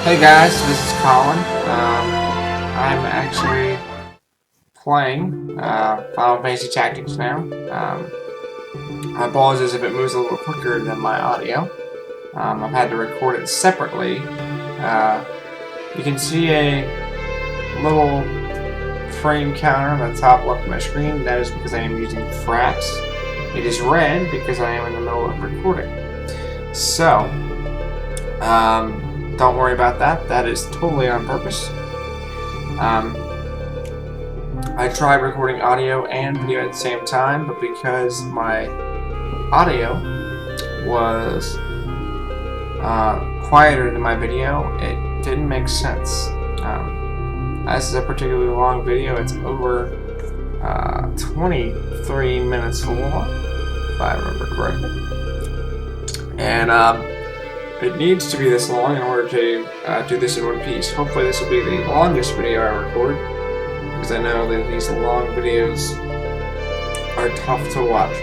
Hey guys, this is Colin. I'm actually playing Final Fantasy Tactics now. I apologize if it moves a little quicker than my audio. I've had to record it separately. You can see a little frame counter on the top left of my screen. That is because I am using fraps. It is red because I am in the middle of recording. So, don't worry about that. That is totally on purpose. I tried recording audio and video at the same time, but because my audio was quieter than my video, it didn't make sense. This is a particularly long video. It's over 23 minutes long, if I remember correctly. And it needs to be this long in order to do this in one piece. Hopefully this will be the longest video I record, because I know that these long videos are tough to watch.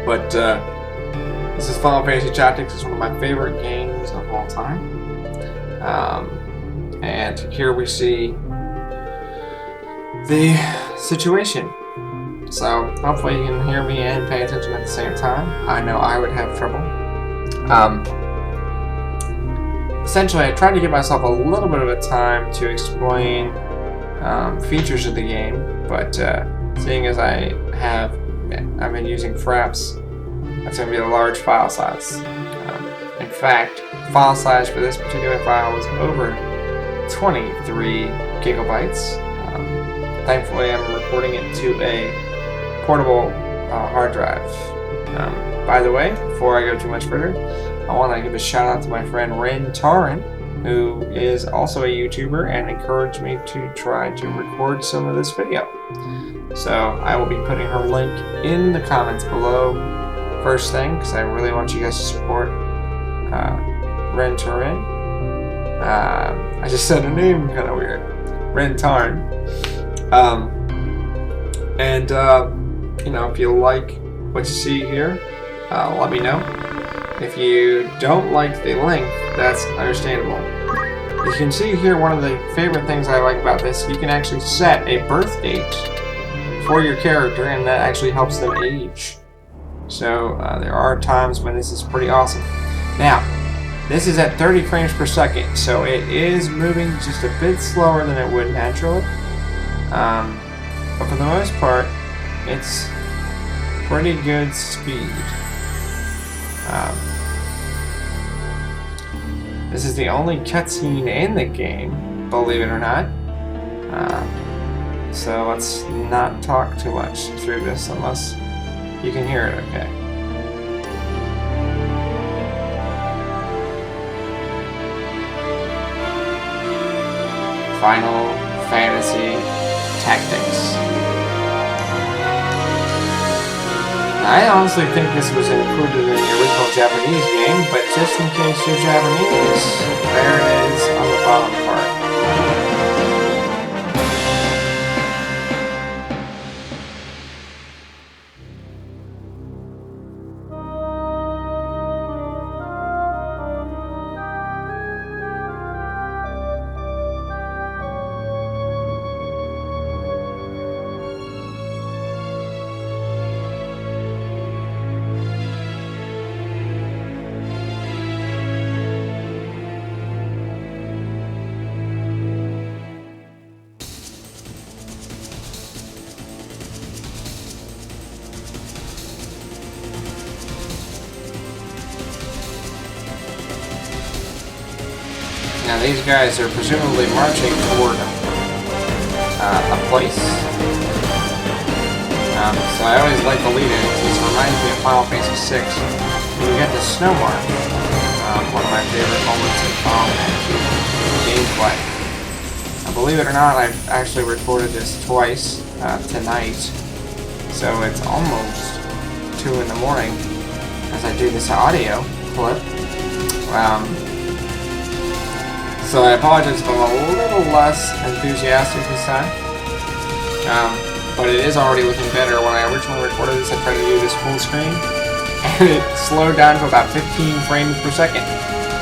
But this is Final Fantasy Tactics. It's one of my favorite games of all time. And here we see the situation. So hopefully you can hear me and pay attention at the same time. I know I would have trouble. Essentially, I tried to give myself a little bit of a time to explain features of the game, but seeing as I've been using fraps, that's going to be a large file size. In fact, file size for this particular file was over 23 gigabytes. Thankfully, I'm recording it to a portable hard drive. By the way, before I go too much further, I want to give a shout out to my friend Ren Tarin, who is also a YouTuber and encouraged me to try to record some of this video. So I will be putting her link in the comments below first thing, because I really want you guys to support Ren Tarin. I just said her name kind of weird. Ren Tarin. You know, if you like what you see here, let me know. If you don't like the length, that's understandable. You can see here one of the favorite things I like about this. You can actually set a birth date for your character, and that actually helps them age. So there are times when this is pretty awesome. Now, this is at 30 frames per second, so it is moving just a bit slower than it would naturally. But for the most part, it's pretty good speed. This is the only cutscene in the game, believe it or not. So let's not talk too much through this unless you can hear it okay. Final Fantasy Tactics. I honestly think this was included in the original Japanese game, but just in case you're Japanese, there it is on the bottom part. Now these guys are presumably marching toward a place. So I always like the lead-in. This reminds me of Final Fantasy VI. You get the snow march. One of my favorite moments in Final Fantasy gameplay. Now, believe it or not, I've actually recorded this twice tonight. So it's almost 2 in the morning as I do this audio clip. So I apologize if I'm a little less enthusiastic this time. But it is already looking better. When I originally recorded this, I tried to do this full screen, and it slowed down to about 15 frames per second.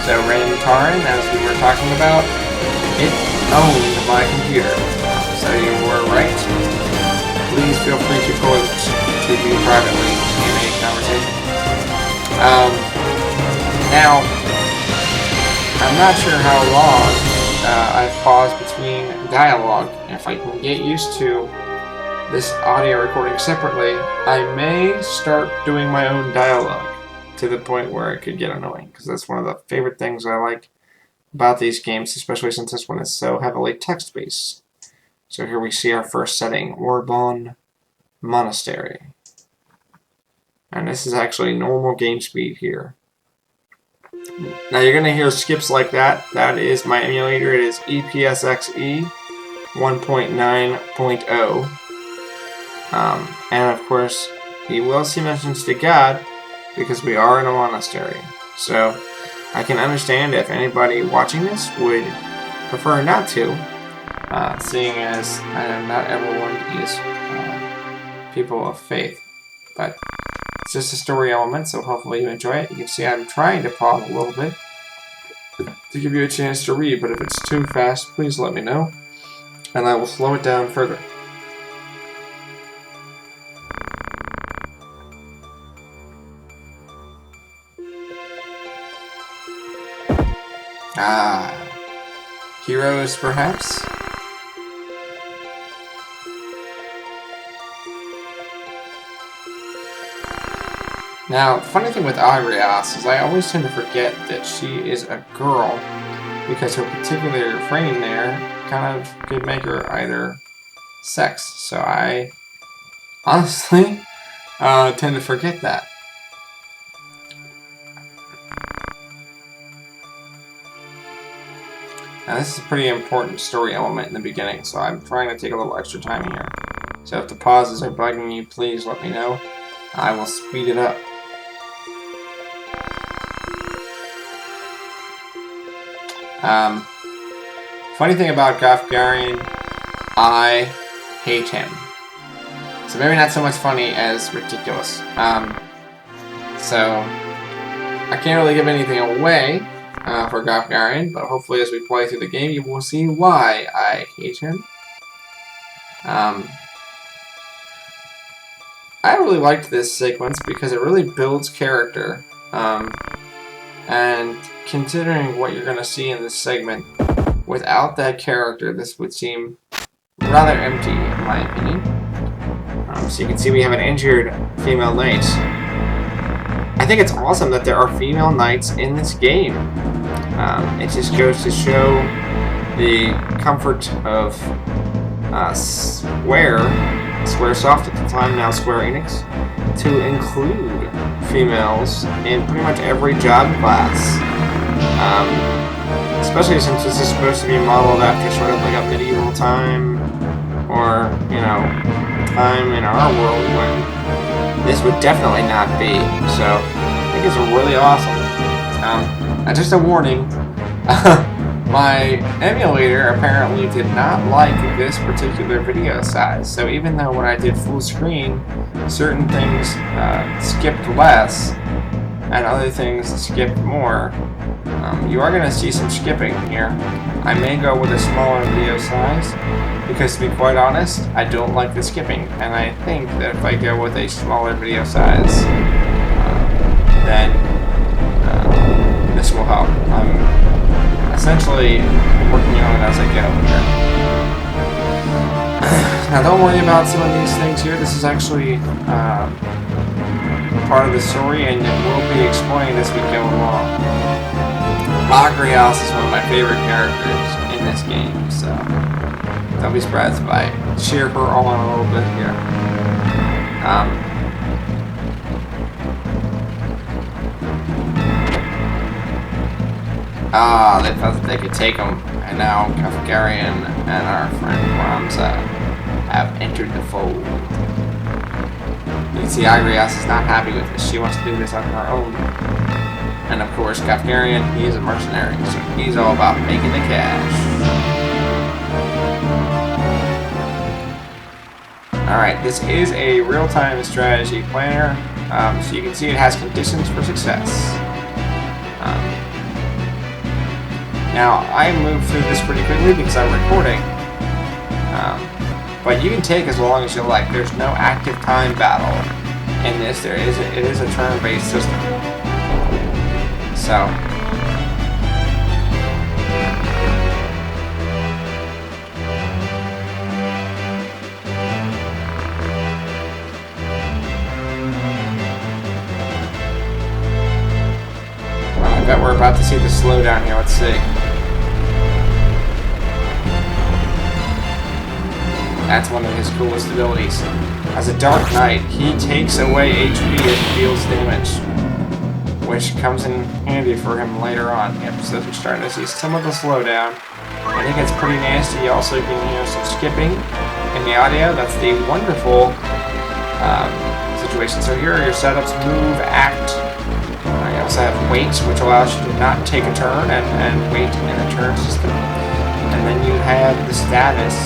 So Rantarin, as we were talking about, it owned my computer. So you were right. Please feel free to quote to me privately in a conversation. Now, I'm not sure how long I've paused between dialogue. If I can get used to this audio recording separately, I may start doing my own dialogue to the point where it could get annoying, because that's one of the favorite things I like about these games, especially since this one is so heavily text-based. So here we see our first setting, Orbon Monastery. And this is actually normal game speed here. Now you're going to hear skips like that. That is my emulator. It is EPSXE 1.9.0. And of course, he will see mentions to God, because we are in a monastery. So I can understand if anybody watching this would prefer not to, seeing as not everyone is people of faith. But it's just a story element, so hopefully you enjoy it. You can see I'm trying to pause a little bit to give you a chance to read, but if it's too fast, please let me know, and I will slow it down further. Heroes, perhaps? Now, the funny thing with Agonize is I always tend to forget that she is a girl, because her particular frame there kind of could make her either sex. So I honestly tend to forget that. Now this is a pretty important story element in the beginning, so I'm trying to take a little extra time here. So if the pauses are bugging you, please let me know. I will speed it up. Funny thing about Gafgarian, I hate him. So maybe not so much funny as ridiculous. So I can't really give anything away for Gafgarian, but hopefully as we play through the game you will see why I hate him. I really liked this sequence because it really builds character, and considering what you're going to see in this segment, without that character this would seem rather empty in my opinion. So you can see we have an injured female knight. I think it's awesome that there are female knights in this game. It just goes to show the comfort of Squaresoft at the time, now Square Enix, to include females in pretty much every job class. Especially since this is supposed to be modeled after sort of like a medieval time, or, you know, time in our world when this would definitely not be. So I think it's really awesome. And just a warning, my emulator apparently did not like this particular video size. So even though when I did full screen, certain things skipped less and other things skipped more, you are going to see some skipping here. I may go with a smaller video size because, to be quite honest, I don't like the skipping, and I think that if I go with a smaller video size, then this will help. I'm essentially working on it as I go here. Now don't worry about some of these things here. This is actually part of the story, and it will be explained as we go along. Agonize is one of my favorite characters in this game, so don't be surprised if I cheer her on a little bit here. They thought that they could take him, and now Gafgarian and our friend Ramza have entered the fold. You can see Agonize is not happy with this. She wants to do this on her own. And of course, Gafgarian, he is a mercenary, so he's all about making the cash. Alright, this is a real-time strategy planner, so you can see it has conditions for success. Now, I moved through this pretty quickly because I'm recording. But you can take as long as you like. There's no active time battle in this. It is a turn-based system. So... I bet we're about to see the slowdown here. Let's see. That's one of his coolest abilities. As a Dark Knight, he takes away HP and deals damage, which comes in handy for him later on. Yep, so we're starting to see some of the slowdown. I think it's pretty nasty. You also can hear some skipping in the audio. That's the wonderful situation. So here are your setups: move, act. You also have wait, which allows you to not take a turn and wait in a turn system. And then you have the status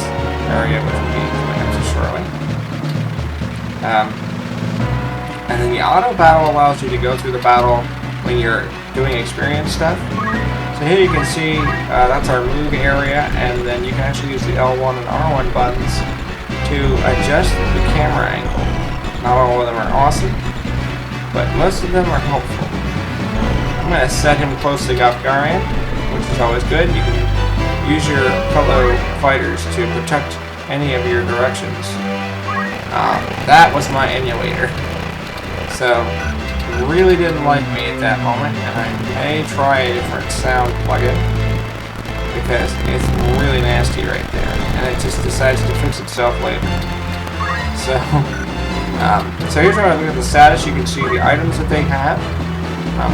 area, which will be coming up shortly. And then the auto battle allows you to go through the battle when you're doing experience stuff. So here you can see that's our move area, and then you can actually use the L1 and R1 buttons to adjust the camera angle. Not all of them are awesome, but most of them are helpful. I'm going to set him close to Gafgarian, which is always good. You can use your fellow fighters to protect any of your directions. That was my emulator. So, it really didn't like me at that moment, and I may try a different sound plugin, because it's really nasty right there, and it just decides to fix itself later. So here's where I look at the status. You can see the items that they have,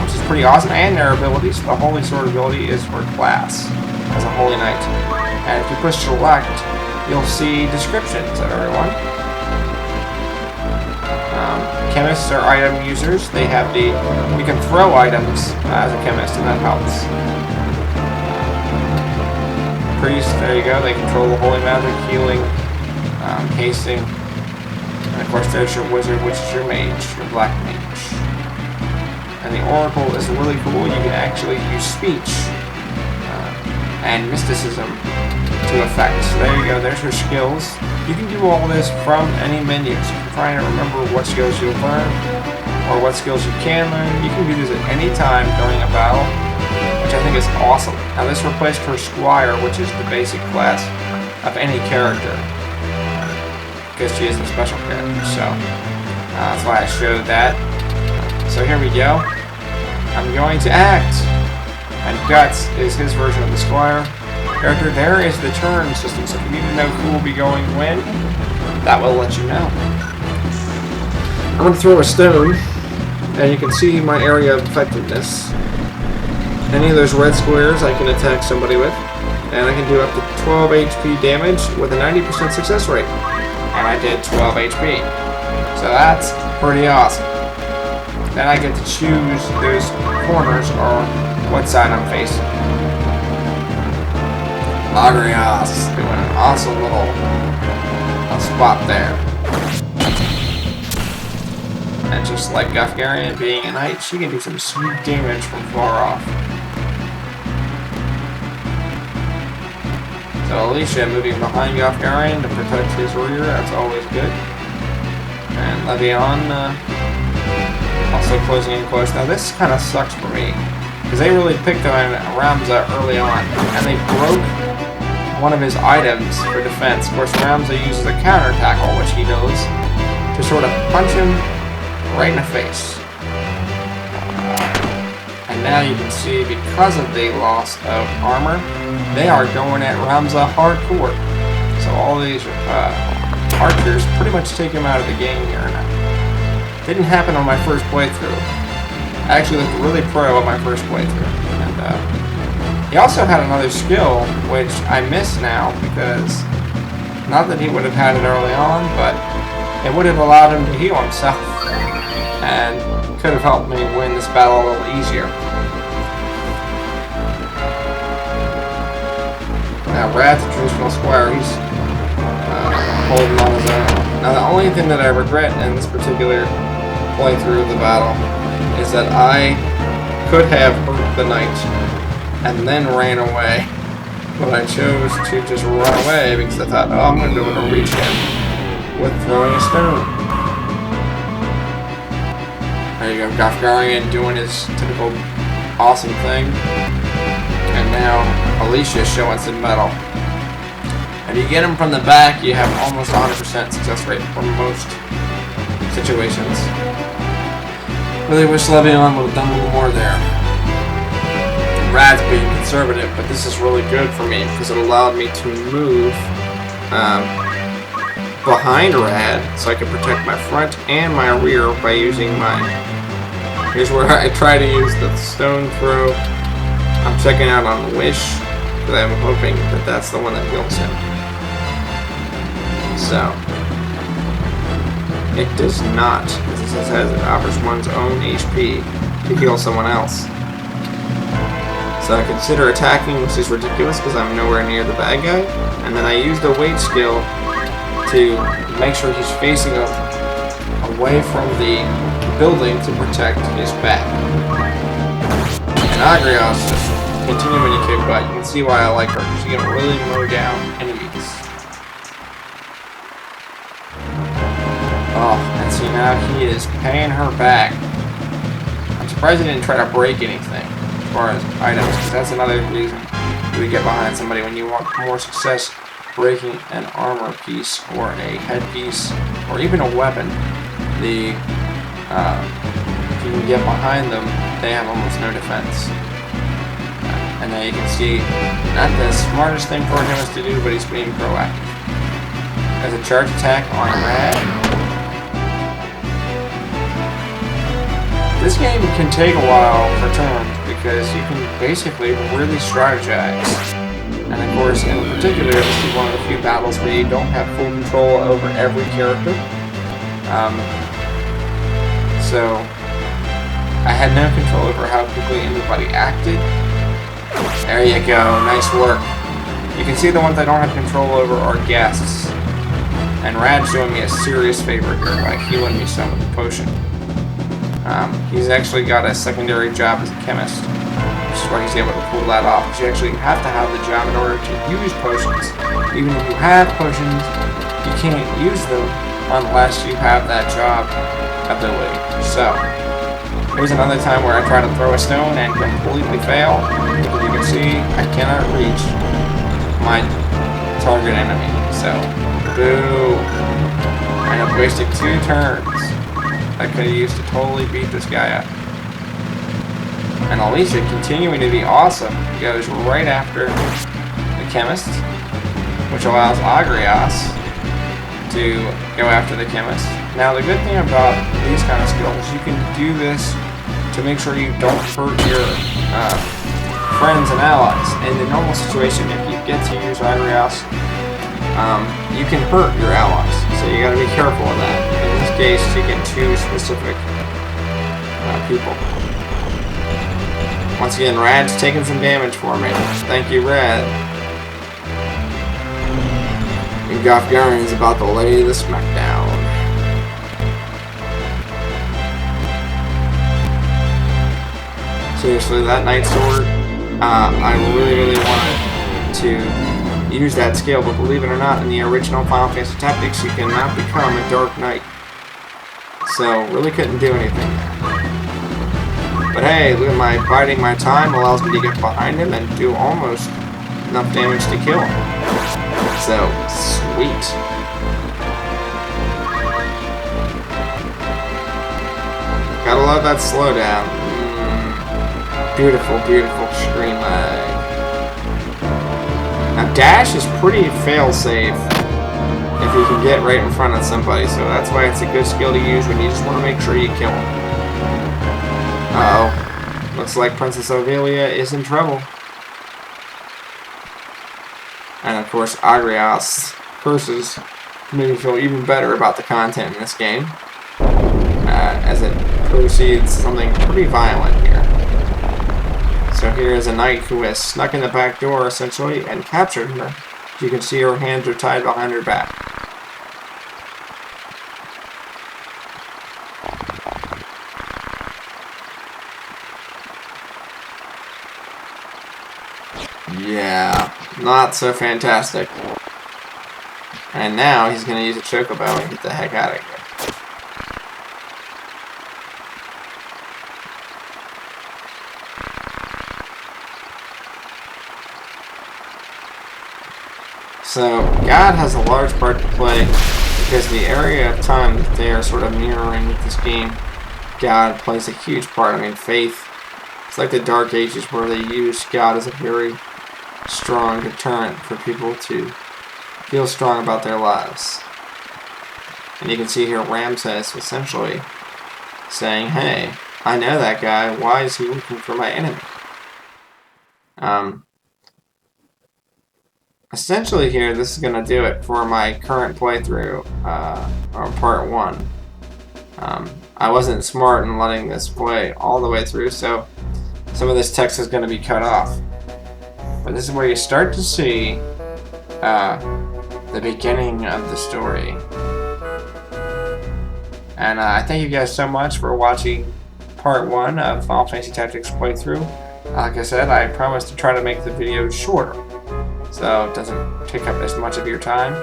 which is pretty awesome, and their abilities. The Holy Sword ability is for class as a Holy Knight. And if you push select, you'll see descriptions of everyone. Chemists are item users. They have you can throw items as a chemist, and that helps. Priests, there you go. They control the holy magic, healing, hasting. And of course, there's your wizard, which is your mage, your black mage. And the oracle is really cool. You can actually use speech and mysticism to effect. So there you go. There's your skills. You can do all this from any menu. So if you're trying to remember what skills you'll learn or what skills you can learn, you can do this at any time during a battle, which I think is awesome. Now this replaced her Squire, which is the basic class of any character, because she is a special character. So that's why I showed that. So here we go. I'm going to act. And Guts is his version of the Squire character. There is the turn system, so if you need to know who will be going when, that will let you know. I'm going to throw a stone, and you can see my area of effectiveness. Any of those red squares I can attack somebody with, and I can do up to 12 HP damage with a 90% success rate. And I did 12 HP. So that's pretty awesome. Then I get to choose those corners or what side I'm facing. Agonize, doing an awesome little spot there. And just like Gafgarian being a knight, she can do some sweet damage from far off. So Alicia moving behind Gafgarian to protect his rear, that's always good. And Levion also closing in close. Now this kind of sucks for me, because they really picked on Ramza early on, and they broke one of his items for defense. Of course, Ramza uses a counter tackle, which he knows, to sort of punch him right in the face. And now you can see, because of the loss of armor, they are going at Ramza hardcore. So all these archers pretty much take him out of the game here now. Didn't happen on my first playthrough. I actually looked really pro on my first playthrough. And he also had another skill, which I miss now, because not that he would have had it early on, but it would have allowed him to heal himself, and could have helped me win this battle a little easier. Now Rad's a traditional squire. He's holding on his own. Now the only thing that I regret in this particular playthrough of the battle is that I could have hurt the knight and then ran away. But I chose to just run away because I thought, oh, I'm going to be able to reach him with throwing a stone. There you go, Gafgarian doing his typical awesome thing. And now Alicia's showing some metal. If you get him from the back, you have almost 100% success rate for most situations. Really wish Levion would have done a little more there. Rad's being conservative, but this is really good for me because it allowed me to move behind Rad so I can protect my front and my rear by using my... Here's where I try to use the stone throw. I'm checking out on Wish because I'm hoping that that's the one that heals him. So, it does not, as it says, it offers one's own HP to heal someone else. So I consider attacking, which is ridiculous because I'm nowhere near the bad guy. And then I use the weight skill to make sure he's facing up away from the building to protect his back. And Agrios just continuing to kick butt. You can see why I like her, because she can really mow down enemies. Oh, and see now he is paying her back. I'm surprised he didn't try to break anything as far as items, because that's another reason you would get behind somebody when you want more success breaking an armor piece or a headpiece or even a weapon. If you can get behind them, they have almost no defense. And now you can see, not the smartest thing for him is to do, but he's being proactive. As a charge attack on Rad. This game can take a while for turns because you can basically really strategize. And of course, in particular, this is one of the few battles where you don't have full control over every character. So, I had no control over how quickly anybody acted. There you go, nice work. You can see the ones I don't have control over are guests. And Rad's doing me a serious favor here by healing me some with the potion. He's actually got a secondary job as a chemist, which is why he's able to pull that off. But you actually have to have the job in order to use potions. Even if you have potions, you can't use them unless you have that job ability. So, here's another time where I try to throw a stone and completely fail. As you can see, I cannot reach my target enemy. So, boo. I have wasted 2 turns I could have used to totally beat this guy up. And Alicia, continuing to be awesome, goes right after the chemist, which allows Agrios to go after the chemist. Now, the good thing about these kind of skills, you can do this to make sure you don't hurt your friends and allies. In the normal situation, if you get to use Agrios, you can hurt your allies, so you gotta be careful of that. In this case, you can choose specific people. Once again, Rad's taking some damage for me. Thank you, Rad. And Gafgarian's about to lay the smackdown. Seriously, that Night Sword, I really wanted to use that skill, but believe it or not, in the original Final Fantasy Tactics, you cannot become a Dark Knight. So, really couldn't do anything there. But hey, look at my biding my time allows me to get behind him and do almost enough damage to kill him. So, sweet. Gotta love that slowdown. Beautiful, beautiful screen lag. Now, dash is pretty fail-safe if you can get right in front of somebody, so that's why it's a good skill to use when you just want to make sure you kill them. Uh-oh. Looks like Princess Ovelia is in trouble. And of course, Agrios curses made me feel even better about the content in this game, as it proceeds something pretty violent here. So here is a knight who has snuck in the back door, essentially, and captured her. As you can see, her hands are tied behind her back. Yeah, not so fantastic. And now he's going to use a chocobo and get the heck out of here. So, God has a large part to play because the area of time that they are sort of mirroring with this game, God plays a huge part. I mean, faith, it's like the Dark Ages where they use God as a very strong deterrent for people to feel strong about their lives. And you can see here Ramses essentially saying, hey, I know that guy, why is he looking for my enemy? Essentially here, this is going to do it for my current playthrough, or part 1. I wasn't smart in letting this play all the way through, so some of this text is going to be cut off. But this is where you start to see the beginning of the story. And I thank you guys so much for watching part 1 of Final Fantasy Tactics playthrough. Like I said, I promise to try to make the videos shorter, so it doesn't take up as much of your time.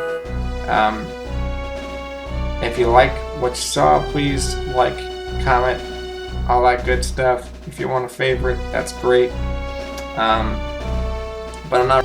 If you like what you saw, please like, comment, all that good stuff. If you want a favorite, that's great. But I'm not